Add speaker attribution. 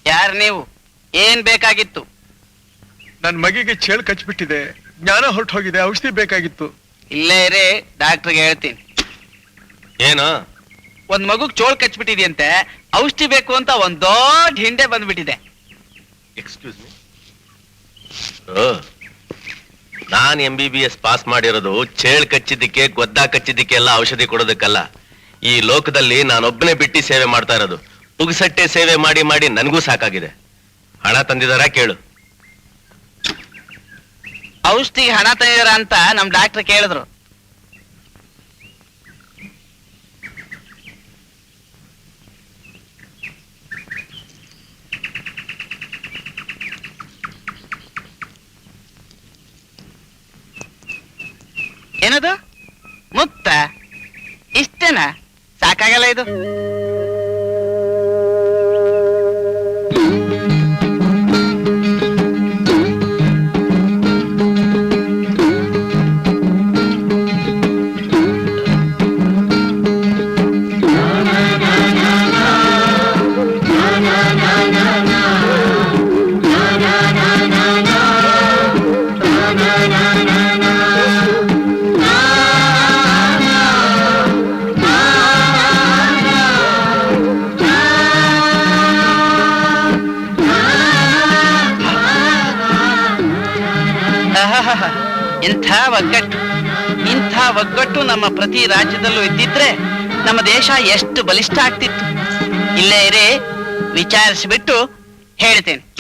Speaker 1: ಯಾರು ನೀವು? ಏನ್ ಬೇಕಾಗಿತ್ತು?
Speaker 2: ನನ್ ಮಗಿಗೆ ಚೇಳು ಕಚ್ಬಿಟ್ಟಿದೆ, ಜ್ಞಾನ ಹೊರಟು ಹೋಗಿದೆ, ಔಷಧಿ ಬೇಕಾಗಿತ್ತು.
Speaker 1: ಇಲ್ಲೇ ಇರೇ, ಡಾಕ್ಟರ್ಗೆ ಹೇಳ್ತೀನಿ.
Speaker 3: ಏನು?
Speaker 1: ಒಂದ್ ಮಗುಗ್ ಚೋಳ್ ಕಚ್ಬಿಟ್ಟಿದ್ಯಂತೆ, ಔಷಧಿ ಬೇಕು ಅಂತ ಒಂದ್ ದೊಡ್ಡ ಹಿಂಡೆ ಬಂದ್ಬಿಟ್ಟಿದೆ.
Speaker 3: Excuse me. ನಾನ್ MBBS ಪಾಸ್ ಮಾಡಿರೋದು ಚೇಳ್ ಕಚ್ಚಿದ್ದಕ್ಕೆ, ಗೊದ್ದ ಕಚ್ಚಿದ್ದಕ್ಕೆ ಎಲ್ಲ ಔಷಧಿ ಕೊಡೋದಕ್ಕಲ್ಲ. ಈ ಲೋಕದಲ್ಲಿ ನಾನೊಬ್ಬನೇ ಬಿಟ್ಟು ಸೇವೆ ಮಾಡ್ತಾ ಇರೋದು. ಪುಗ್ಸಟ್ಟೆ ಸೇವೆ ಮಾಡಿ ಮಾಡಿ ನನಗೂ ಸಾಕಾಗಿದೆ. ಹಣ ತಂದಿದಾರ ಕೇಳು.
Speaker 1: ಔಷಧಿಗೆ ಹಣ ತಂದಿದಾರ ಅಂತ ನಮ್ ಡಾಕ್ಟರ್ ಕೇಳಿದ್ರು. ಏನದು? ಮುತ್ತ? ಇಷ್ಟೇನಾ? ಸಾಕಾಗಲ್ಲ ಇದು? ಇಂಥ ಒಗ್ಗಟ್ಟು ನಮ್ಮ ಪ್ರತಿ ರಾಜ್ಯದಲ್ಲೂ ಇದ್ದಿದ್ರೆ ನಮ್ಮ ದೇಶ ಎಷ್ಟು ಬಲಿಷ್ಠ ಆಗ್ತಿತ್ತು. ಇಲ್ಲೇ ಇರೇ, ವಿಚಾರಿಸಿಬಿಟ್ಟು ಹೇಳ್ತೇನೆ.